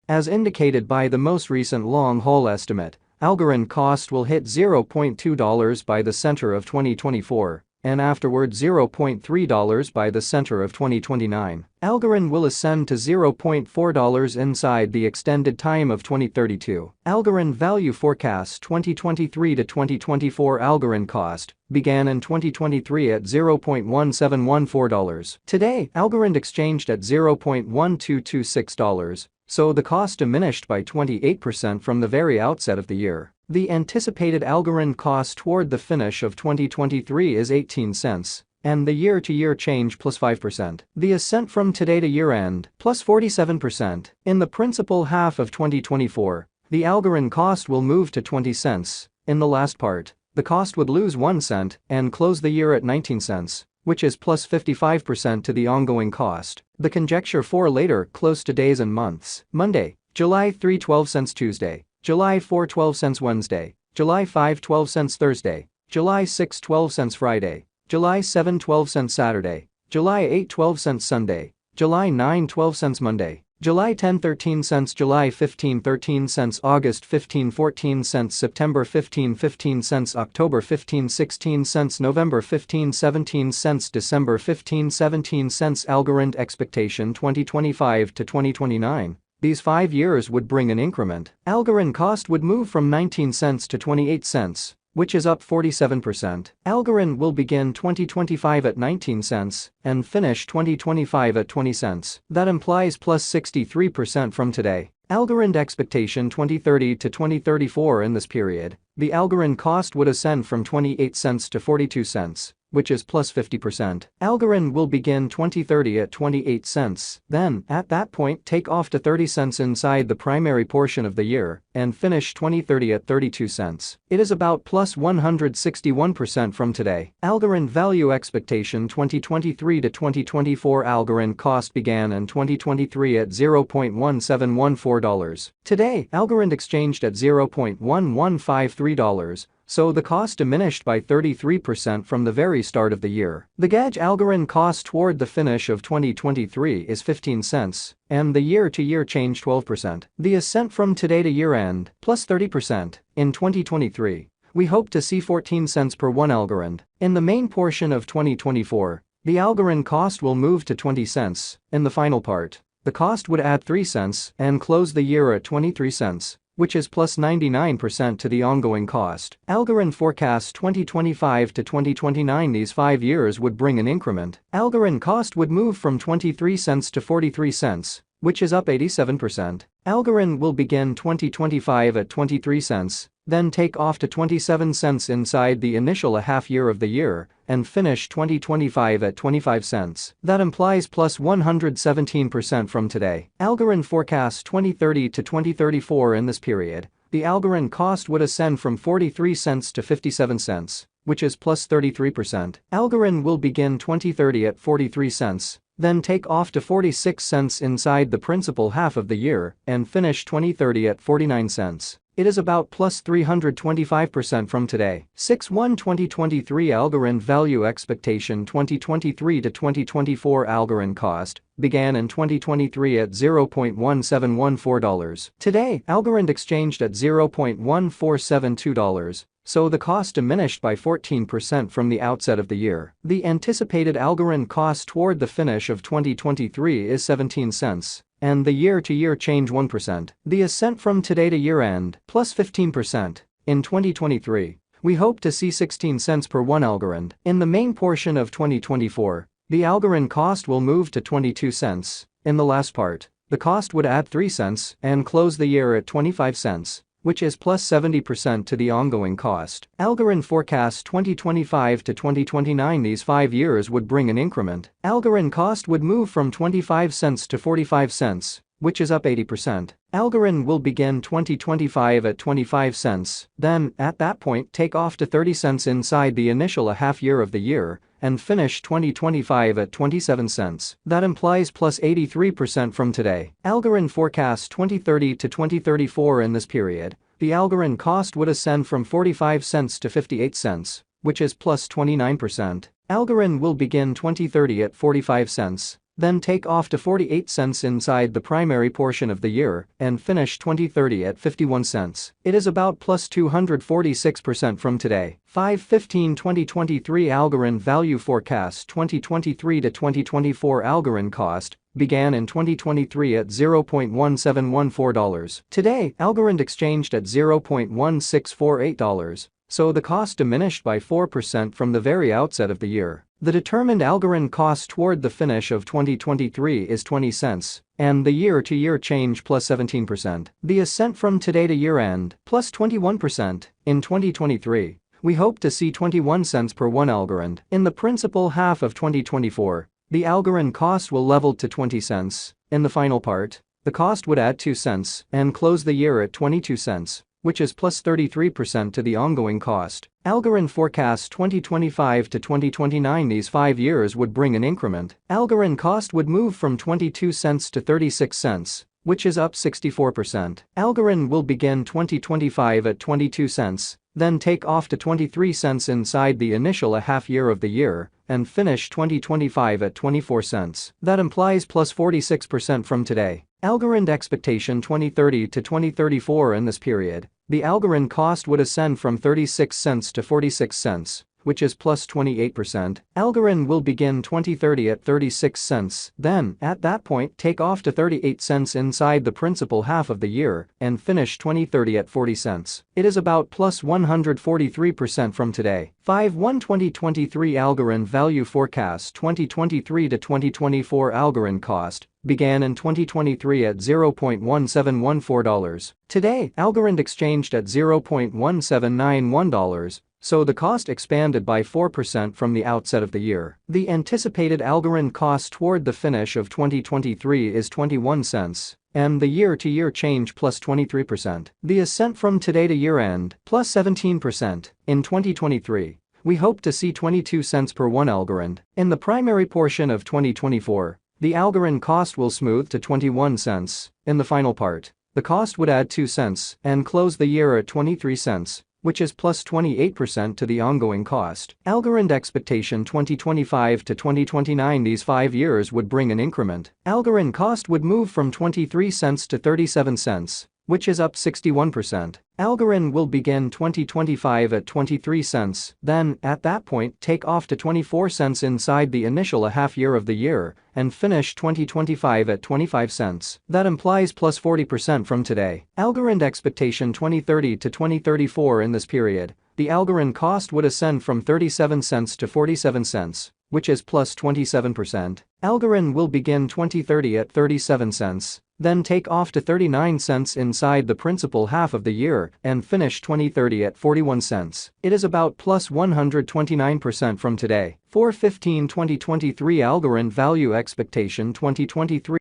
As indicated by the most recent long-haul estimate, Algorand cost will hit $0.2 by the center of 2024, and afterward $0.3 by the center of 2029. Algorand will ascend to $0.4 inside the extended time of 2032. Algorand value forecast 2023 to 2024 Algorand cost began in 2023 at $0.1714. Today, Algorand exchanged at $0.1226. So the cost diminished by 28% from the very outset of the year. The anticipated Algorand cost toward the finish of 2023 is 18 cents, and the year-to-year change plus 5%. The ascent from today to year-end plus 47%. In the principal half of 2024, the Algorand cost will move to 20 cents. In the last part, the cost would lose 1 cent and close the year at 19 cents. Which is plus 55% to the ongoing cost. The conjecture for later close to days and months. Monday, July 3 12 cents Tuesday, July 4 12 cents Wednesday, July 5 12 cents Thursday, July 6 12 cents Friday, July 7 12 cents Saturday, July 8 12 cents Sunday, July 9 12 cents Monday, July 10 13 cents, July 15 13 cents, August 15 14 cents, September 15 15 cents, October 15 16 cents, November 15 17 cents, December 15 17 cents. Algorand expectation 2025 to 2029. These 5 years would bring an increment. Algorand cost would move from 19 cents to 28 cents. Which is up 47%. Algorand will begin 2025 at 19 cents and finish 2025 at 20 cents. That implies plus 63% from today. Algorand expectation 2030 to 2034. In this period, the Algorand cost would ascend from 28 cents to 42 cents. Which is plus 50%. Algorand will begin 2030 at 28 cents, then, at that point, take off to 30 cents inside the primary portion of the year, and finish 2030 at 32 cents. It is about plus 161% from today. Algorand value expectation 2023 to 2024. Algorand cost began in 2023 at $0.1714. Today, Algorand exchanged at $0.1153. So the cost diminished by 33% from the very start of the year. The gauge Algorand cost toward the finish of 2023 is 15 cents, and the year-to-year change 12%. The ascent from today to year-end plus 30%. In 2023, we hope to see 14 cents per 1 Algorand. In the main portion of 2024, the Algorand cost will move to 20 cents. In the final part, the cost would add 3 cents and close the year at 23 cents. Which is plus 99% to the ongoing cost. Algorand forecasts 2025 to 2029. These 5 years would bring an increment. Algorand cost would move from 23 cents to 43 cents, which is up 87%. Algorand will begin 2025 at 23 cents, then take off to 27 cents inside the initial half year of the year, and finish 2025 at 25 cents. That implies plus 117% from today. Algorand forecasts 2030 to 2034. In this period, the Algorand cost would ascend from 43 cents to 57 cents, which is plus 33%. Algorand will begin 2030 at 43 cents, then take off to 46 cents inside the principal half of the year, and finish 2030 at 49 cents. It is about plus 325% from today. 6/1/2023 Algorand value expectation 2023 to 2024. Algorand cost began in 2023 at $0.1714. Today, Algorand exchanged at $0.1472. So the cost diminished by 14% from the outset of the year. The anticipated Algorand cost toward the finish of 2023 is 17 cents. And the year-to-year change 1%. The ascent from today to year-end plus 15%. In 2023, we hope to see 16 cents per 1 Algorand. In the main portion of 2024, the Algorand cost will move to 22 cents. In the last part, the cost would add 3 cents and close the year at 25 cents. Which is plus 70% to the ongoing cost. Algorand forecasts 2025 to 2029. These 5 years would bring an increment. Algorand cost would move from 25 cents to 45 cents, which is up 80%. Algorand will begin 2025 at 25 cents, then, at that point, take off to 30 cents inside the initial half year of the year, and finish 2025 at 27 cents. That implies plus 83% from today. Algorand forecasts 2030 to 2034. In this period, the Algorand cost would ascend from 45 cents to 58 cents, which is plus 29%. Algorand will begin 2030 at 45 cents, then take off to 48 cents inside the primary portion of the year and finish 2030 at 51 cents. It is about plus 246% from today. 5/15/2023 Algorand Value Forecast 2023 to 2024 Algorand Cost began in 2023 at $0.1714. Today, Algorand exchanged at $0.1648, so the cost diminished by 4% from the very outset of the year. The determined Algorand cost toward the finish of 2023 is 20 cents, and the year-to-year change plus 17%. The ascent from today to year-end plus 21%. In 2023, we hope to see 21 cents per 1 Algorand. In the principal half of 2024, the Algorand cost will level to 20 cents. In the final part, the cost would add 2 cents and close the year at 22 cents, which is plus 33% to the ongoing cost. Algorand forecasts 2025 to 2029. These 5 years would bring an increment. Algorand cost would move from 22 cents to 36 cents, which is up 64%. Algorand will begin 2025 at 22 cents, then take off to 23 cents inside the initial half year of the year, and finish 2025 at 24 cents. That implies plus 46% from today. Algorand expectation 2030 to 2034. In this period, the Algorand cost would ascend from 36 cents to 46 cents, which is plus 28%. Algorand will begin 2030 at 36 cents, then, at that point, take off to 38 cents inside the principal half of the year and finish 2030 at 40 cents. It is about plus 143% from today. 5/1/2023 Algorand Value Forecast 2023 to 2024 Algorand Cost began in 2023 at $0.1714. Today, Algorand exchanged at $0.1791. So the cost expanded by 4% from the outset of the year. The anticipated Algorand cost toward the finish of 2023 is 21 cents, and the year-to-year change plus 23%. The ascent from today to year-end plus 17%. In 2023, we hope to see 22 cents per 1 Algorand. In the primary portion of 2024, the Algorand cost will smooth to 21 cents. In the final part, the cost would add 2 cents and close the year at 23 cents. Which is plus 28% to the ongoing cost. Algorand expectation 2025 to 2029. These 5 years would bring an increment. Algorand cost would move from 23 cents to 37 cents, which is up 61%. Algorand will begin 2025 at 23 cents, then, at that point, take off to 24 cents inside the initial half year of the year and finish 2025 at 25 cents. That implies plus 40% from today. Algorand expectation 2030 to 2034. In this period, the Algorand cost would ascend from 37 cents to 47 cents, which is plus 27%. Algorand will begin 2030 at 37 cents, then take off to 39 cents inside the principal half of the year and finish 2030 at 41 cents. It is about plus 129% from today. 4/15/2023 Algorand Value Expectation 2023